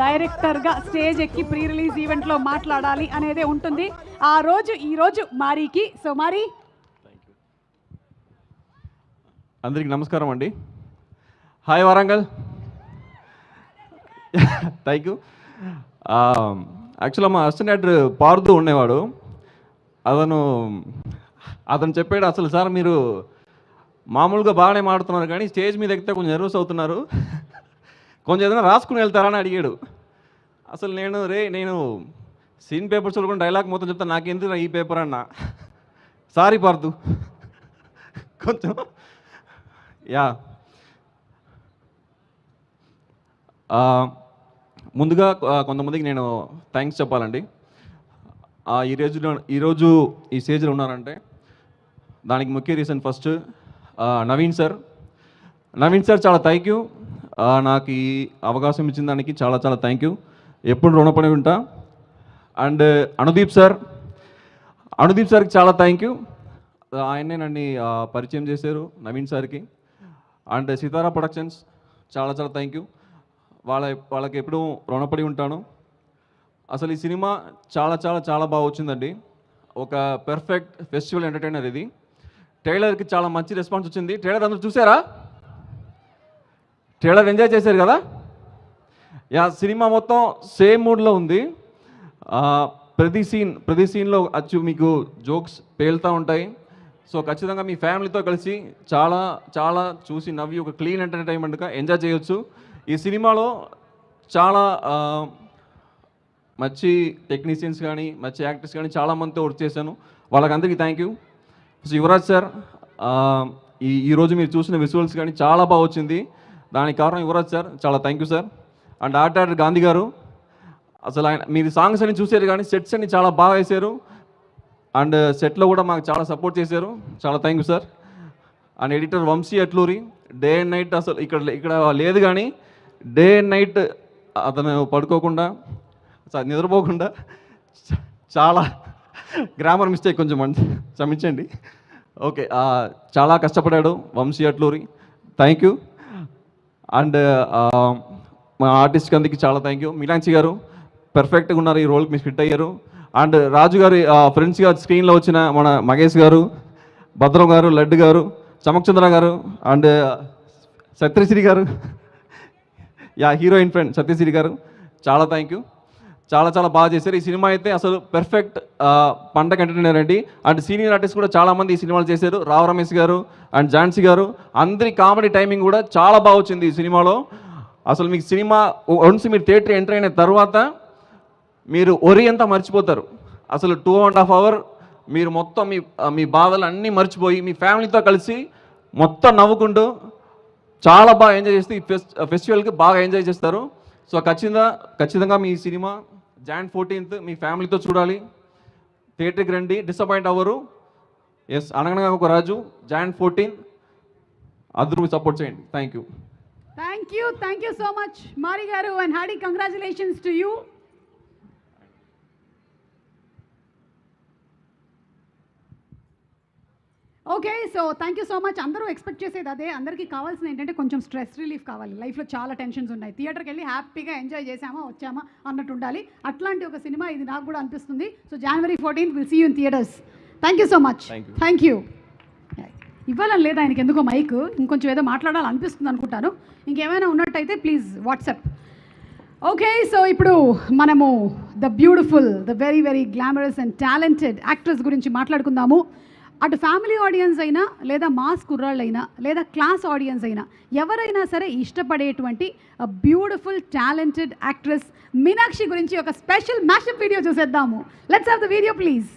డైరెక్టర్గా స్టేజ్ ఎక్కి pre release ఈవెంట్లో మాట్లాడాలి అనేదే ఉంటుంది. ఆ రోజు ఈరోజు మారీకి. సో మారీ, అందరికి నమస్కారం అండి. హాయ్ వరంగల్. Thank you. యాక్చువల్గా మా అసిస్టెంట్ పారుతూ ఉండేవాడు. అతను చెప్పాడు, అసలు సార్ మీరు మామూలుగా బాగానే మాడుతున్నారు కానీ స్టేజ్ మీద ఎక్కితే కొంచెం నర్వస్ అవుతున్నారు, కొంచెం ఏదైనా రాసుకుని వెళ్తారా అని అడిగాడు. అసలు నేను సీన్ పేపర్స్ కూడా డైలాగ్ మొత్తం చెప్తాను, నాకెందుకు ఈ పేపర్ అన్నా. సారీ పార్దు, కొంచెం యా. ముందుగా కొంతమందికి నేను థ్యాంక్స్ చెప్పాలండి. ఈరోజు ఈ స్టేజ్లో ఉన్నారంటే దానికి ముఖ్య రీజన్ ఫస్ట్ నవీన్ సార్ చాలా థ్యాంక్ యూ. నాకు ఈ అవకాశం ఇచ్చిన దానికి చాలా చాలా థ్యాంక్ యూ, ఎప్పుడు రుణపడి ఉంటా. అండ్ అనుదీప్ సార్కి చాలా థ్యాంక్ యూ. ఆయనే నన్ను పరిచయం చేశారు నవీన్ సార్కి. అండ్ సితారా ప్రొడక్షన్స్ చాలా చాలా థ్యాంక్ యూ, వాళ్ళకి ఎప్పుడూ రుణపడి ఉంటాను. అసలు ఈ సినిమా చాలా చాలా చాలా బాగా వచ్చిందండి. ఒక పెర్ఫెక్ట్ ఫెస్టివల్ ఎంటర్టైనర్ ఇది. ట్రైలర్కి చాలా మంచి రెస్పాన్స్ వచ్చింది. ట్రైలర్ అందరూ చూసారా? ట్రైలర్ ఎంజాయ్ చేశారు కదా? యా, సినిమా మొత్తం సేమ్ మూడ్లో ఉంది. ప్రతి సీన్లో మీకు జోక్స్ పేలుతూ ఉంటాయి. సో ఖచ్చితంగా మీ ఫ్యామిలీతో కలిసి చాలా చాలా చూసి నవ్వి ఒక క్లీన్ ఎంటర్టైన్మెంట్గా ఎంజాయ్ చేయొచ్చు. ఈ సినిమాలో చాలా మంచి టెక్నీషియన్స్ కానీ మంచి యాక్టర్స్ కానీ చాలామందితో వర్క్ చేశాను, వాళ్ళకందరికీ thank you. So Yuvraj sir, ఈరోజు మీరు చూసిన విజువల్స్ కానీ చాలా బాగా వచ్చింది, దానికి కారణం యువరాజ్ సార్, చాలా thank you sir. And art director Gandhi గారు, అసలు మీరు సాంగ్స్ అన్ని చూసారు కానీ సెట్స్ అన్ని చాలా బాగా వేశారు. అండ్ సెట్లో కూడా మాకు చాలా సపోర్ట్ చేశారు, చాలా thank you sir. And editor Vamsi Atluri, day and night అసలు ఇక్కడ లేదు కానీ డే అండ్ నైట్ అతను పడుకోకుండా నిద్రపోకుండా చాలా గ్రామర్ మిస్టేక్ కొంచెం క్షమించండి. ఓకే, చాలా కష్టపడాడు Vamsi Atluri, thank you. And మా ఆర్టిస్ట్ అందుకు చాలా థ్యాంక్ యూ. మీనాక్షి గారు పర్ఫెక్ట్గా ఉన్నారు, ఈ రోల్కి మీరు ఫిట్ అయ్యారు. అండ్ రాజు గారి ఫ్రెండ్స్గా స్క్రీన్లో వచ్చిన మన మహేష్ గారు, భద్రం గారు, లడ్డు గారు, చమక్ చంద్ర గారు, అండ్ సత్యశ్రీ గారు, యా హీరోయిన్ ఫ్రెండ్ సత్యశ్రీ గారు, చాలా థ్యాంక్ యూ. చాలా చాలా బాగా చేశారు. ఈ సినిమా అయితే అసలు పెర్ఫెక్ట్ పండగ ఎంటర్టైనర్ అండి. అండ్ సీనియర్ ఆర్టిస్ట్ కూడా చాలామంది ఈ సినిమాలు చేశారు, రావు రమేష్ గారు అండ్ ఝాన్సీ గారు, అందరి కామెడీ టైమింగ్ కూడా చాలా బాగా వచ్చింది ఈ సినిమాలో. అసలు మీకు సినిమా వన్స్ మీరు థియేటర్ ఎంటర్ అయిన తర్వాత మీరు ఒరి అంతా మర్చిపోతారు. అసలు 2.5 hours మీరు మొత్తం మీ బాధలు అన్నీ మర్చిపోయి మీ ఫ్యామిలీతో కలిసి మొత్తం నవ్వుకుంటూ చాలా బాగా ఎంజాయ్ చేస్తే ఈ ఫెస్టివల్కి బాగా ఎంజాయ్ చేస్తారు. సో ఖచ్చితంగా మీ సినిమా Jan 14th మీ ఫ్యామిలీతో చూడాలి, థియేటర్కి రండి, డిసప్పాయింట్ అవ్వరు. ఎస్, అనగనగా ఒక రాజు Jan 14th అందరూ సపోర్ట్ చేయండి. Thank you. Thank you so much Mari గారు, and hearty congratulations to you. Okay, so thank you so much. అందరూ ఎక్స్పెక్ట్ చేసేది అదే. అందరికీ కావాల్సింది ఏంటంటే కొంచెం స్ట్రెస్ రిలీఫ్ కావాలి. లైఫ్లో చాలా టెన్షన్స్ ఉన్నాయి, థియేటర్కి వెళ్ళి హ్యాపీగా ఎంజాయ్ చేసామా వచ్చామా అన్నట్టు ఉండాలి. అట్లాంటి ఒక సినిమా ఇది, నాకు కూడా అనిపిస్తుంది. So January 14th will see you in theatres. Thank you so much. Thank you. ఇవ్వాలని లేదా ఆయనకి ఎందుకో మైక్, ఇంకొంచెం ఏదో మాట్లాడాలనిపిస్తుంది అనుకుంటాను. ఇంకేమైనా ఉన్నట్టయితే ప్లీజ్ వాట్సాప్. ఓకే, సో ఇప్పుడు మనము the beautiful, the very very glamorous and talented actress గురించి మాట్లాడుకుందాము. అటు ఫ్యామిలీ ఆడియన్స్ అయినా, లేదా మాస్ కుర్రాళ్ళైనా, లేదా క్లాస్ ఆడియన్స్ అయినా, ఎవరైనా సరే ఇష్టపడేటువంటి బ్యూటిఫుల్ టాలెంటెడ్ యాక్ట్రెస్ మీనాక్షి గురించి ఒక స్పెషల్ మ్యాషప్ వీడియో చూసేద్దాము. Let's have the video please.